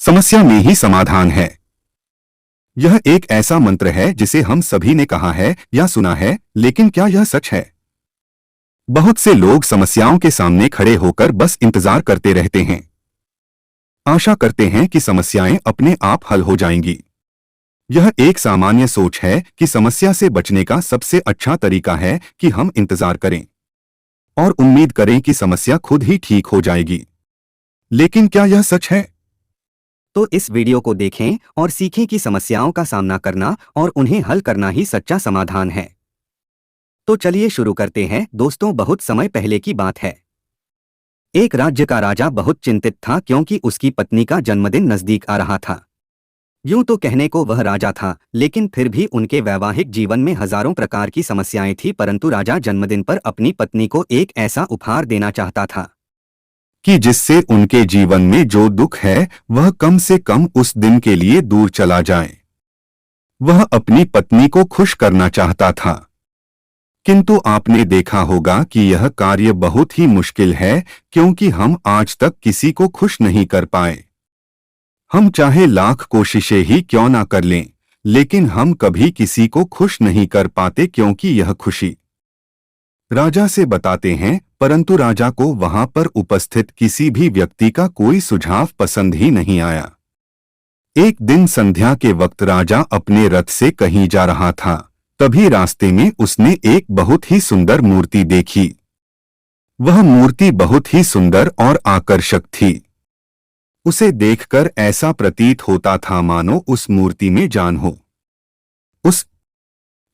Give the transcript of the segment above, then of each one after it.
समस्या में ही समाधान है। यह एक ऐसा मंत्र है जिसे हम सभी ने कहा है या सुना है, लेकिन क्या यह सच है? बहुत से लोग समस्याओं के सामने खड़े होकर बस इंतजार करते रहते हैं। आशा करते हैं कि समस्याएं अपने आप हल हो जाएंगी। यह एक सामान्य सोच है कि समस्या से बचने का सबसे अच्छा तरीका है कि हम इंतजार करें और उम्मीद करें कि समस्या खुद ही ठीक हो जाएगी। लेकिन क्या यह सच है? तो इस वीडियो को देखें और सीखें कि समस्याओं का सामना करना और उन्हें हल करना ही सच्चा समाधान है। तो चलिए शुरू करते हैं दोस्तों। बहुत समय पहले की बात है। एक राज्य का राजा बहुत चिंतित था क्योंकि उसकी पत्नी का जन्मदिन नजदीक आ रहा था। यूं तो कहने को वह राजा था, लेकिन फिर भी उनके वैवाहिक जीवन में हजारों प्रकार की समस्याएं थी। परंतु राजा जन्मदिन पर अपनी पत्नी को एक ऐसा उपहार देना चाहता था कि जिससे उनके जीवन में जो दुख है वह कम से कम उस दिन के लिए दूर चला जाए। वह अपनी पत्नी को खुश करना चाहता था, किंतु आपने देखा होगा कि यह कार्य बहुत ही मुश्किल है, क्योंकि हम आज तक किसी को खुश नहीं कर पाए। हम चाहे लाख कोशिशें ही क्यों ना कर लें, लेकिन हम कभी किसी को खुश नहीं कर पाते, क्योंकि यह खुशी राजा से बताते हैं, परंतु राजा को वहां पर उपस्थित किसी भी व्यक्ति का कोई सुझाव पसंद ही नहीं आया। एक दिन संध्या के वक्त राजा अपने रथ से कहीं जा रहा था। तभी रास्ते में उसने एक बहुत ही सुंदर मूर्ति देखी। वह मूर्ति बहुत ही सुंदर और आकर्षक थी। उसे देखकर ऐसा प्रतीत होता था मानो उस मूर्ति में जान हो। उस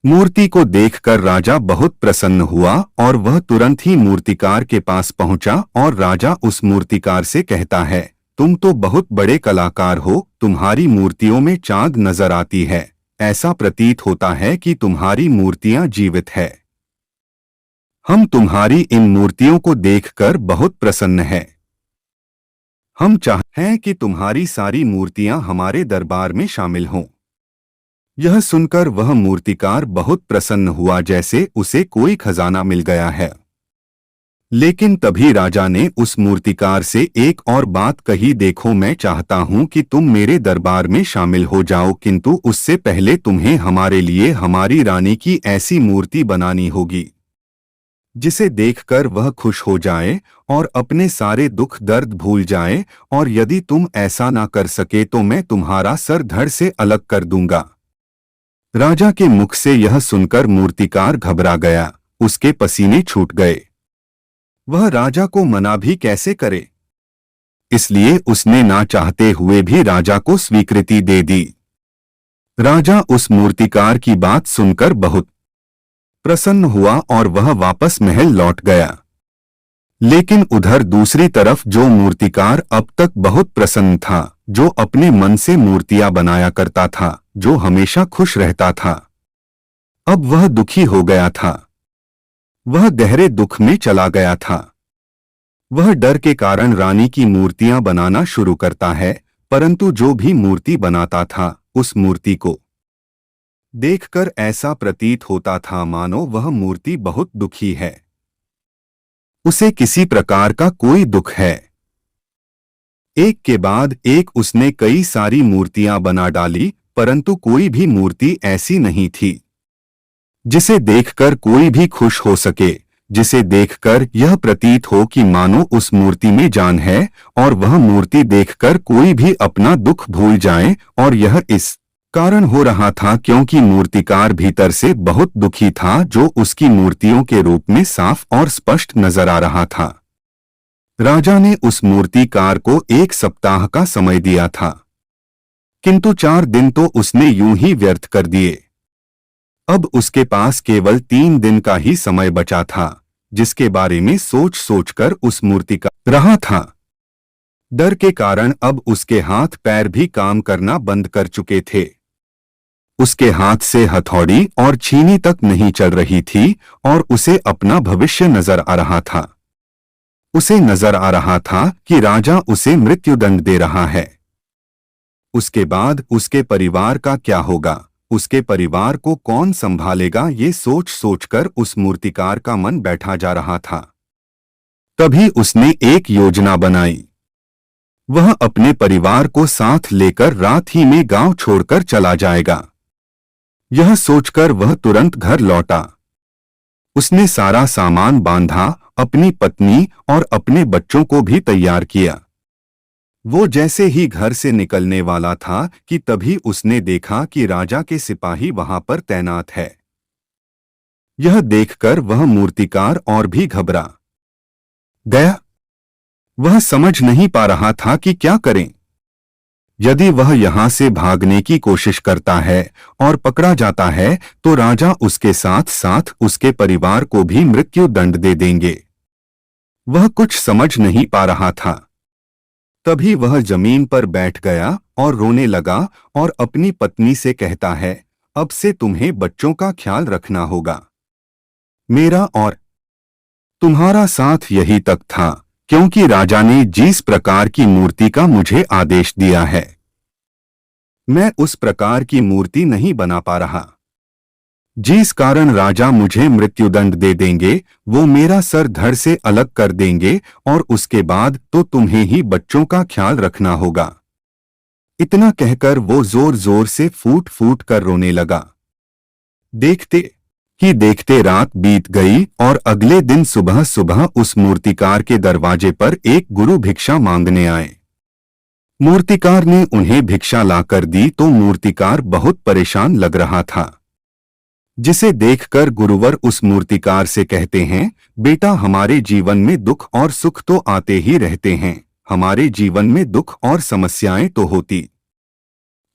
मूर्ति को देखकर राजा बहुत प्रसन्न हुआ और वह तुरंत ही मूर्तिकार के पास पहुंचा और राजा उस मूर्तिकार से कहता है, तुम तो बहुत बड़े कलाकार हो, तुम्हारी मूर्तियों में चांद नजर आती है। ऐसा प्रतीत होता है कि तुम्हारी मूर्तियां जीवित है। हम तुम्हारी इन मूर्तियों को देखकर बहुत प्रसन्न हैं। हम चाहते हैं कि तुम्हारी सारी मूर्तियां हमारे दरबार में शामिल हों। यह सुनकर वह मूर्तिकार बहुत प्रसन्न हुआ, जैसे उसे कोई खजाना मिल गया है। लेकिन तभी राजा ने उस मूर्तिकार से एक और बात कही, देखो मैं चाहता हूं कि तुम मेरे दरबार में शामिल हो जाओ, किंतु उससे पहले तुम्हें हमारे लिए हमारी रानी की ऐसी मूर्ति बनानी होगी जिसे देखकर वह खुश हो जाए और अपने सारे दुख दर्द भूल जाए, और यदि तुम ऐसा ना कर सके तो मैं तुम्हारा सर धड़ से अलग कर दूंगा। राजा के मुख से यह सुनकर मूर्तिकार घबरा गया, उसके पसीने छूट गए। वह राजा को मना भी कैसे करे, इसलिए उसने ना चाहते हुए भी राजा को स्वीकृति दे दी। राजा उस मूर्तिकार की बात सुनकर बहुत प्रसन्न हुआ और वह वापस महल लौट गया। लेकिन उधर दूसरी तरफ जो मूर्तिकार अब तक बहुत प्रसन्न था, जो अपने मन से मूर्तियां बनाया करता था, जो हमेशा खुश रहता था, अब वह दुखी हो गया था। वह गहरे दुख में चला गया था। वह डर के कारण रानी की मूर्तियां बनाना शुरू करता है, परंतु जो भी मूर्ति बनाता था उस मूर्ति को देखकर ऐसा प्रतीत होता था मानो वह मूर्ति बहुत दुखी है, उसे किसी प्रकार का कोई दुख है। एक के बाद एक उसने कई सारी मूर्तियां बना डाली, परंतु कोई भी मूर्ति ऐसी नहीं थी जिसे देखकर कोई भी खुश हो सके, जिसे देखकर यह प्रतीत हो कि मानो उस मूर्ति में जान है, और वह मूर्ति देखकर कोई भी अपना दुख भूल जाए। और यह इस कारण हो रहा था क्योंकि मूर्तिकार भीतर से बहुत दुखी था, जो उसकी मूर्तियों के रूप में साफ और स्पष्ट नजर आ रहा था। राजा ने उस मूर्तिकार को 1 सप्ताह का समय दिया था, किंतु 4 दिन तो उसने यूं ही व्यर्थ कर दिए। अब उसके पास केवल 3 दिन का ही समय बचा था, जिसके बारे में सोच सोचकर उस मूर्तिकार रहा था। डर के कारण अब उसके हाथ पैर भी काम करना बंद कर चुके थे। उसके हाथ से हथौड़ी और छीनी तक नहीं चल रही थी, और उसे अपना भविष्य नजर आ रहा था। उसे नजर आ रहा था कि राजा उसे मृत्युदंड दे रहा है। उसके बाद उसके परिवार का क्या होगा, उसके परिवार को कौन संभालेगा, ये सोच सोचकर उस मूर्तिकार का मन बैठा जा रहा था। तभी उसने एक योजना बनाई। वह अपने परिवार को साथ लेकर रात ही में गांव छोड़कर चला जाएगा। यह सोचकर वह तुरंत घर लौटा। उसने सारा सामान बांधा, अपनी पत्नी और अपने बच्चों को भी तैयार किया। वो जैसे ही घर से निकलने वाला था कि तभी उसने देखा कि राजा के सिपाही वहां पर तैनात है। यह देखकर वह मूर्तिकार और भी घबरा गया। वह समझ नहीं पा रहा था कि क्या करें। यदि वह यहां से भागने की कोशिश करता है और पकड़ा जाता है तो राजा उसके साथ साथ उसके परिवार को भी मृत्यु दंड दे देंगे। वह कुछ समझ नहीं पा रहा था। तभी वह जमीन पर बैठ गया और रोने लगा और अपनी पत्नी से कहता है, अब से तुम्हें बच्चों का ख्याल रखना होगा। मेरा और तुम्हारा साथ यही तक था, क्योंकि राजा ने जिस प्रकार की मूर्ति का मुझे आदेश दिया है, मैं उस प्रकार की मूर्ति नहीं बना पा रहा। जिस कारण राजा मुझे मृत्युदंड दे देंगे, वो मेरा सर धड़ से अलग कर देंगे और उसके बाद तो तुम्हें ही बच्चों का ख्याल रखना होगा। इतना कहकर वो जोर जोर से फूट फूट कर रोने लगा। देखते ही देखते रात बीत गई और अगले दिन सुबह सुबह उस मूर्तिकार के दरवाजे पर एक गुरु भिक्षा मांगने आए। मूर्तिकार ने उन्हें भिक्षा लाकर दी तो मूर्तिकार बहुत परेशान लग रहा था, जिसे देखकर गुरुवर उस मूर्तिकार से कहते हैं, बेटा हमारे जीवन में दुख और सुख तो आते ही रहते हैं, हमारे जीवन में दुख और समस्याएं तो होती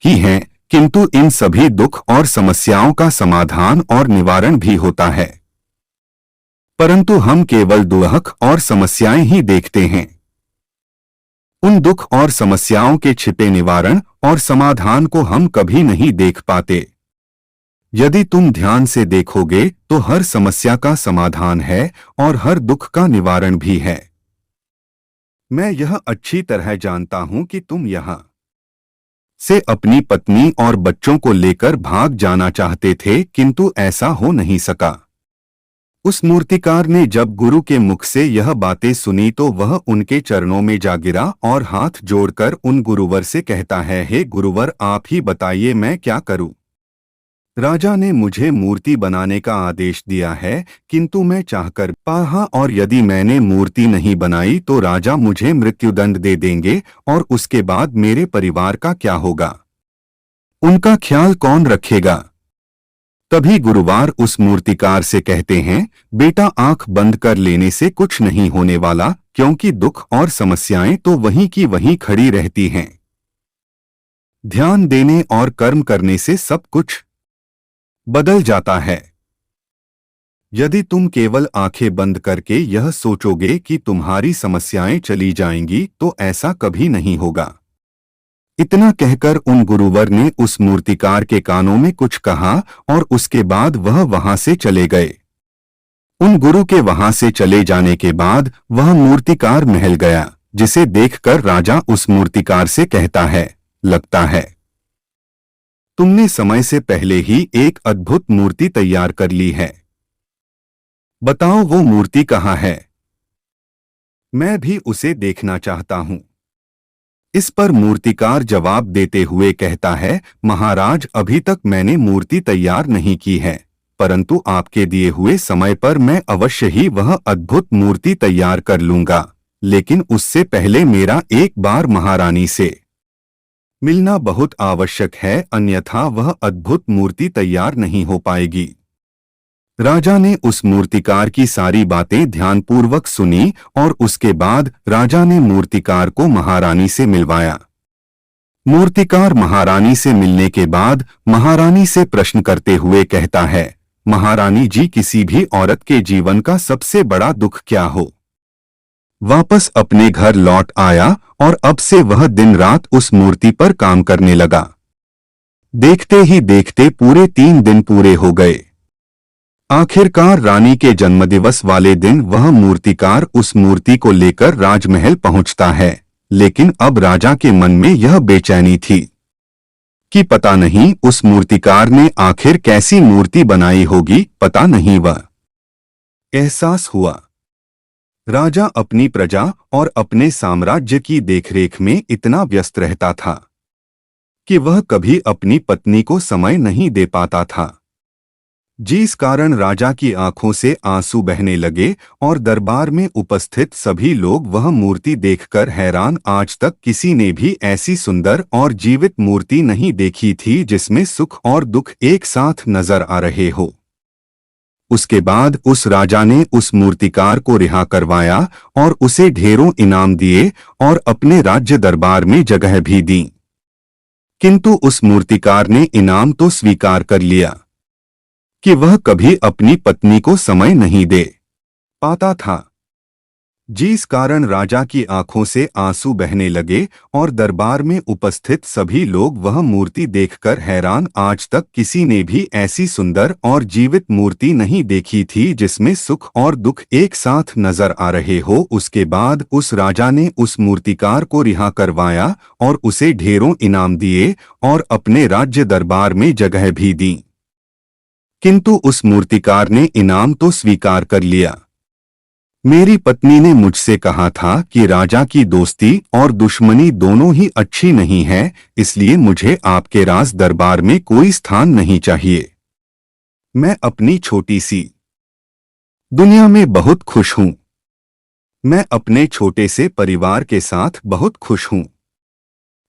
ही हैं, किंतु इन सभी दुख और समस्याओं का समाधान और निवारण भी होता है, परंतु हम केवल दुख और समस्याएं ही देखते हैं। उन दुख और समस्याओं के छिपे निवारण और समाधान को हम कभी नहीं देख पाते। यदि तुम ध्यान से देखोगे तो हर समस्या का समाधान है और हर दुख का निवारण भी है। मैं यह अच्छी तरह जानता हूं कि तुम यहां से अपनी पत्नी और बच्चों को लेकर भाग जाना चाहते थे, किंतु ऐसा हो नहीं सका। उस मूर्तिकार ने जब गुरु के मुख से यह बातें सुनी तो वह उनके चरणों में जा गिरा और हाथ जोड़कर उन गुरुवर से कहता है, हे गुरुवर, आप ही बताइए मैं क्या करूं। राजा ने मुझे मूर्ति बनाने का आदेश दिया है, किंतु मैं चाहकर पाहा और यदि मैंने मूर्ति नहीं बनाई तो राजा मुझे मृत्युदंड दे देंगे और उसके बाद मेरे परिवार का क्या होगा, उनका ख्याल कौन रखेगा। तभी गुरुवार उस मूर्तिकार से कहते हैं, बेटा आंख बंद कर लेने से कुछ नहीं होने वाला, क्योंकि दुख और समस्याएं तो वहीं की वहीं खड़ी रहती हैं। ध्यान देने और कर्म करने से सब कुछ बदल जाता है। यदि तुम केवल आंखें बंद करके यह सोचोगे कि तुम्हारी समस्याएं चली जाएंगी तो ऐसा कभी नहीं होगा। इतना कहकर उन गुरुवर ने उस मूर्तिकार के कानों में कुछ कहा और उसके बाद वह वहां से चले गए। उन गुरु के वहां से चले जाने के बाद वह मूर्तिकार महल गया, जिसे देखकर राजा उस मूर्तिकार से कहता है, लगता है तुमने समय से पहले ही एक अद्भुत मूर्ति तैयार कर ली है। बताओ वो मूर्ति कहाँ है, मैं भी उसे देखना चाहता हूं। इस पर मूर्तिकार जवाब देते हुए कहता है, महाराज अभी तक मैंने मूर्ति तैयार नहीं की है, परंतु आपके दिए हुए समय पर मैं अवश्य ही वह अद्भुत मूर्ति तैयार कर लूंगा, लेकिन उससे पहले मेरा एक बार महारानी से मिलना बहुत आवश्यक है, अन्यथा वह अद्भुत मूर्ति तैयार नहीं हो पाएगी। राजा ने उस मूर्तिकार की सारी बातें ध्यानपूर्वक सुनी और उसके बाद राजा ने मूर्तिकार को महारानी से मिलवाया। मूर्तिकार महारानी से मिलने के बाद महारानी से प्रश्न करते हुए कहता है, महारानी जी, किसी भी औरत के जीवन का सबसे बड़ा दुख क्या हो। वापस अपने घर लौट आया और अब से वह दिन रात उस मूर्ति पर काम करने लगा। देखते ही देखते पूरे 3 दिन पूरे हो गए। आखिरकार रानी के जन्मदिवस वाले दिन वह मूर्तिकार उस मूर्ति को लेकर राजमहल पहुंचता है, लेकिन अब राजा के मन में यह बेचैनी थी कि पता नहीं उस मूर्तिकार ने आखिर कैसी मूर्ति बनाई होगी, पता नहीं। वह एहसास हुआ राजा अपनी प्रजा और अपने साम्राज्य की देखरेख में इतना व्यस्त रहता था कि वह कभी अपनी पत्नी को समय नहीं दे पाता था, जिस कारण राजा की आंखों से आंसू बहने लगे और दरबार में उपस्थित सभी लोग वह मूर्ति देखकर हैरान। आज तक किसी ने भी ऐसी सुंदर और जीवित मूर्ति नहीं देखी थी जिसमें सुख और दुख एक साथ नजर आ रहे हो। उसके बाद उस राजा ने उस मूर्तिकार को रिहा करवाया और उसे ढेरों इनाम दिए और अपने राज्य दरबार में जगह भी दी। किंतु उस मूर्तिकार ने इनाम तो स्वीकार कर लिया कि वह कभी अपनी पत्नी को समय नहीं दे पाता था, जिस कारण राजा की आंखों से आंसू बहने लगे और दरबार में उपस्थित सभी लोग वह मूर्ति देखकर हैरान। आज तक किसी ने भी ऐसी सुंदर और जीवित मूर्ति नहीं देखी थी जिसमें सुख और दुख एक साथ नजर आ रहे हो। उसके बाद उस राजा ने उस मूर्तिकार को रिहा करवाया और उसे ढेरों इनाम दिए और अपने राज्य दरबार में जगह भी दी। किंतु उस मूर्तिकार ने इनाम तो स्वीकार कर लिया। मेरी पत्नी ने मुझसे कहा था कि राजा की दोस्ती और दुश्मनी दोनों ही अच्छी नहीं है, इसलिए मुझे आपके राज दरबार में कोई स्थान नहीं चाहिए। मैं अपनी छोटी सी दुनिया में बहुत खुश हूं। मैं अपने छोटे से परिवार के साथ बहुत खुश हूं।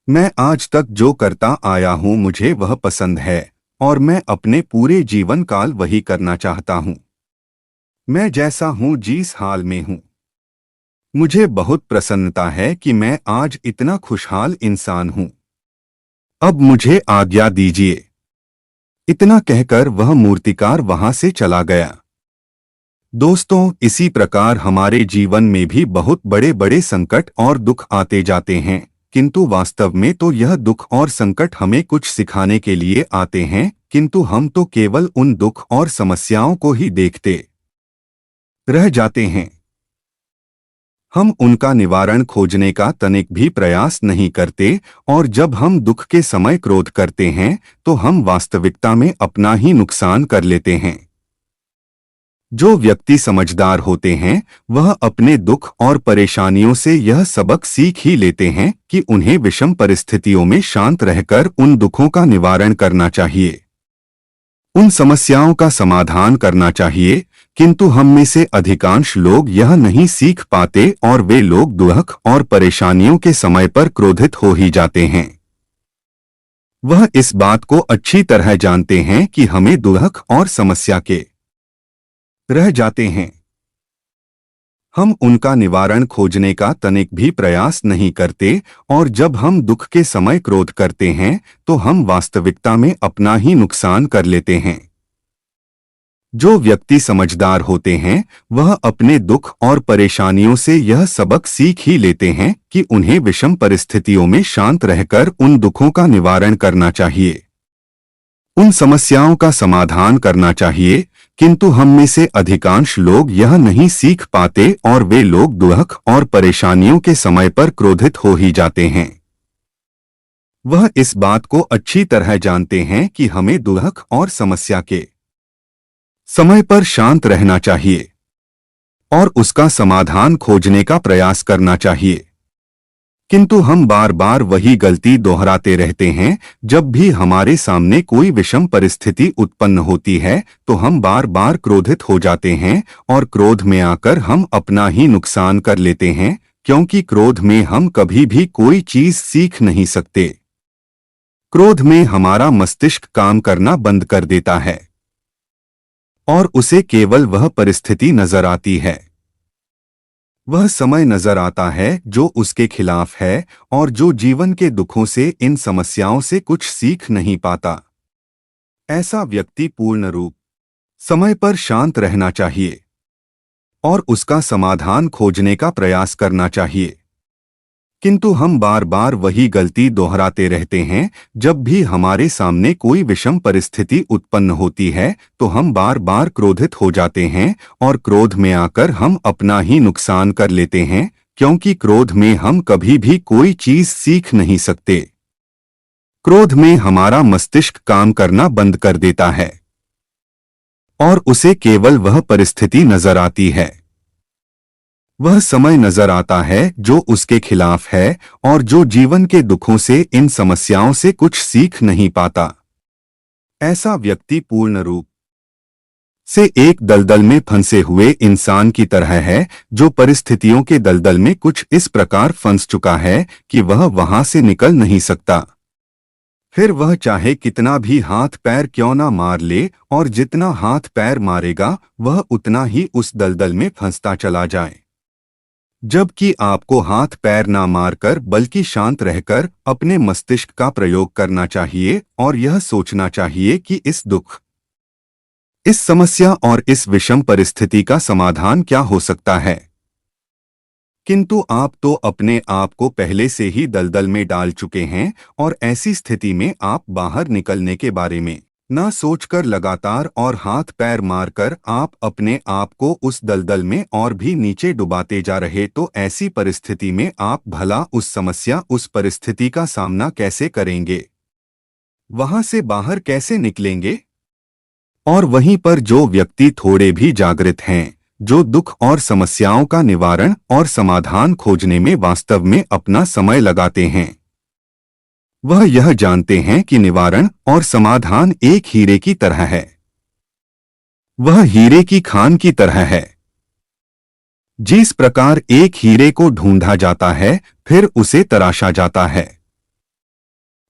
मैं आज तक जो करता आया हूं मुझे वह पसंद है और मैं अपने पूरे जीवन काल वही करना चाहता हूं। मैं जैसा हूं जिस हाल में हूं, मुझे बहुत प्रसन्नता है कि मैं आज इतना खुशहाल इंसान हूं। अब मुझे आज्ञा दीजिए। इतना कहकर वह मूर्तिकार वहां से चला गया। दोस्तों, इसी प्रकार हमारे जीवन में भी बहुत बड़े बड़े संकट और दुख आते जाते हैं, किंतु वास्तव में तो यह दुख और संकट हमें कुछ सिखाने के लिए आते हैं, किंतु हम तो केवल उन दुख और समस्याओं को ही देखते रह जाते हैं। हम उनका निवारण खोजने का तनिक भी प्रयास नहीं करते और जब हम दुख के समय क्रोध करते हैं तो हम वास्तविकता में अपना ही नुकसान कर लेते हैं। जो व्यक्ति समझदार होते हैं वह अपने दुख और परेशानियों से यह सबक सीख ही लेते हैं कि उन्हें विषम परिस्थितियों में शांत रहकर उन दुखों का निवारण करना चाहिए, उन समस्याओं का समाधान करना चाहिए। किंतु हम में से अधिकांश लोग यह नहीं सीख पाते और वे लोग दुख और परेशानियों के समय पर क्रोधित हो ही जाते हैं। वह इस बात को अच्छी तरह जानते हैं कि हमें दुख और समस्या के रह जाते हैं। हम उनका निवारण खोजने का तनिक भी प्रयास नहीं करते और जब हम दुख के समय क्रोध करते हैं तो हम वास्तविकता में अपना ही नुकसान कर लेते हैं। जो व्यक्ति समझदार होते हैं वह अपने दुख और परेशानियों से यह सबक सीख ही लेते हैं कि उन्हें विषम परिस्थितियों में शांत रहकर उन दुखों का निवारण करना चाहिए, उन समस्याओं का समाधान करना चाहिए। किंतु हम में से अधिकांश लोग यह नहीं सीख पाते और वे लोग दुख और परेशानियों के समय पर क्रोधित हो ही जाते हैं। वह इस बात को अच्छी तरह जानते हैं कि हमें दुख और समस्या के समय पर शांत रहना चाहिए और उसका समाधान खोजने का प्रयास करना चाहिए। किंतु हम बार बार वही गलती दोहराते रहते हैं। जब भी हमारे सामने कोई विषम परिस्थिति उत्पन्न होती है तो हम बार बार क्रोधित हो जाते हैं और क्रोध में आकर हम अपना ही नुकसान कर लेते हैं, क्योंकि क्रोध में हम कभी भी कोई चीज सीख नहीं सकते। क्रोध में हमारा मस्तिष्क काम करना बंद कर देता है और उसे केवल वह परिस्थिति नजर आती है, वह समय नजर आता है जो उसके खिलाफ है और जो जीवन के दुखों से, इन समस्याओं से कुछ सीख नहीं पाता। ऐसा व्यक्ति पूर्ण रूप समय पर शांत रहना चाहिए और उसका समाधान खोजने का प्रयास करना चाहिए। किंतु हम बार बार वही गलती दोहराते रहते हैं। जब भी हमारे सामने कोई विषम परिस्थिति उत्पन्न होती है तो हम बार बार क्रोधित हो जाते हैं और क्रोध में आकर हम अपना ही नुकसान कर लेते हैं, क्योंकि क्रोध में हम कभी भी कोई चीज सीख नहीं सकते। क्रोध में हमारा मस्तिष्क काम करना बंद कर देता है और उसे केवल वह परिस्थिति नजर आती है, वह समय नजर आता है जो उसके खिलाफ है और जो जीवन के दुखों से, इन समस्याओं से कुछ सीख नहीं पाता। ऐसा व्यक्ति पूर्ण रूप से एक दलदल में फंसे हुए इंसान की तरह है, जो परिस्थितियों के दलदल में कुछ इस प्रकार फंस चुका है कि वह वहां से निकल नहीं सकता। फिर वह चाहे कितना भी हाथ पैर क्यों ना मार ले, और जितना हाथ पैर मारेगा वह उतना ही उस दलदल में फंसता चला जाए। जबकि आपको हाथ पैर ना मारकर बल्कि शांत रहकर अपने मस्तिष्क का प्रयोग करना चाहिए और यह सोचना चाहिए कि इस दुख, इस समस्या और इस विषम परिस्थिति का समाधान क्या हो सकता है। किंतु आप तो अपने आप को पहले से ही दलदल में डाल चुके हैं और ऐसी स्थिति में आप बाहर निकलने के बारे में ना सोचकर लगातार और हाथ पैर मारकर आप अपने आप को उस दलदल में और भी नीचे डुबाते जा रहे, तो ऐसी परिस्थिति में आप भला उस समस्या, उस परिस्थिति का सामना कैसे करेंगे, वहां से बाहर कैसे निकलेंगे। और वहीं पर जो व्यक्ति थोड़े भी जागृत हैं, जो दुख और समस्याओं का निवारण और समाधान खोजने में वास्तव में अपना समय लगाते हैं, वह यह जानते हैं कि निवारण और समाधान एक हीरे की तरह है। वह हीरे की खान की तरह है। जिस प्रकार एक हीरे को ढूंढा जाता है, फिर उसे तराशा जाता है,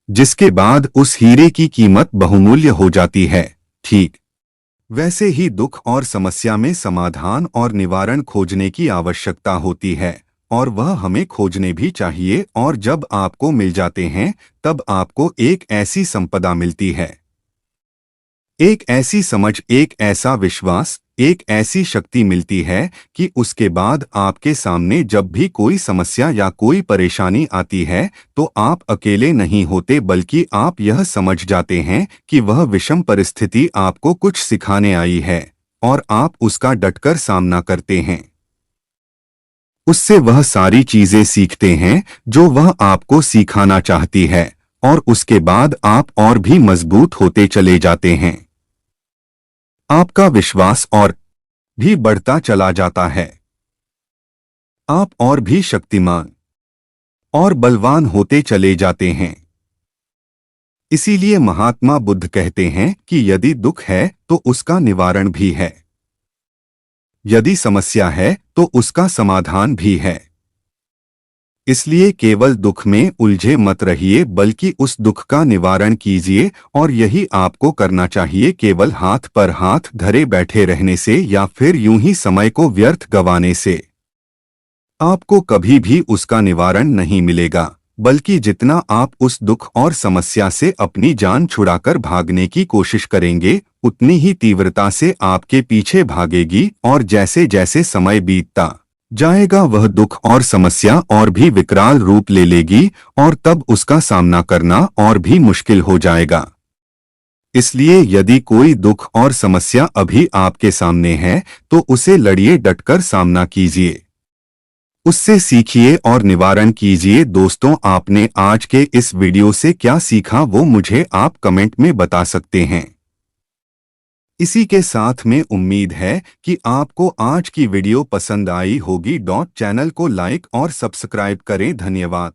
जिसके बाद उस हीरे की कीमत बहुमूल्य हो जाती है, ठीक वैसे ही दुख और समस्या में समाधान और निवारण खोजने की आवश्यकता होती है, और वह हमें खोजने भी चाहिए। और जब आपको मिल जाते हैं, तब आपको एक ऐसी संपदा मिलती है, एक ऐसी समझ, एक ऐसा विश्वास, एक ऐसी शक्ति मिलती है कि उसके बाद आपके सामने जब भी कोई समस्या या कोई परेशानी आती है, तो आप अकेले नहीं होते, बल्कि आप यह समझ जाते हैं कि वह विषम परिस्थिति आपको कुछ सिखाने आई है और आप उसका डटकर सामना करते हैं। उससे वह सारी चीजें सीखते हैं जो वह आपको सिखाना चाहती है, और उसके बाद आप और भी मजबूत होते चले जाते हैं। आपका विश्वास और भी बढ़ता चला जाता है। आप और भी शक्तिमान और बलवान होते चले जाते हैं। इसीलिए महात्मा बुद्ध कहते हैं कि यदि दुख है तो उसका निवारण भी है, यदि समस्या है तो उसका समाधान भी है। इसलिए केवल दुख में उलझे मत रहिए, बल्कि उस दुख का निवारण कीजिए। और यही आपको करना चाहिए। केवल हाथ पर हाथ धरे बैठे रहने से या फिर यूं ही समय को व्यर्थ गंवाने से आपको कभी भी उसका निवारण नहीं मिलेगा, बल्कि जितना आप उस दुख और समस्या से अपनी जान छुड़ाकर भागने की कोशिश करेंगे, उतनी ही तीव्रता से आपके पीछे भागेगी। और जैसे जैसे समय बीतता जाएगा, वह दुख और समस्या और भी विकराल रूप ले लेगी, और तब उसका सामना करना और भी मुश्किल हो जाएगा। इसलिए यदि कोई दुख और समस्या अभी आपके सामने है, तो उसे लड़िए, डटकर सामना कीजिए, उससे सीखिए और निवारण कीजिए। दोस्तों, आपने आज के इस वीडियो से क्या सीखा वो मुझे आप कमेंट में बता सकते हैं। इसी के साथ में उम्मीद है कि आपको आज की वीडियो पसंद आई होगी। चैनल को लाइक और सब्सक्राइब करें। धन्यवाद।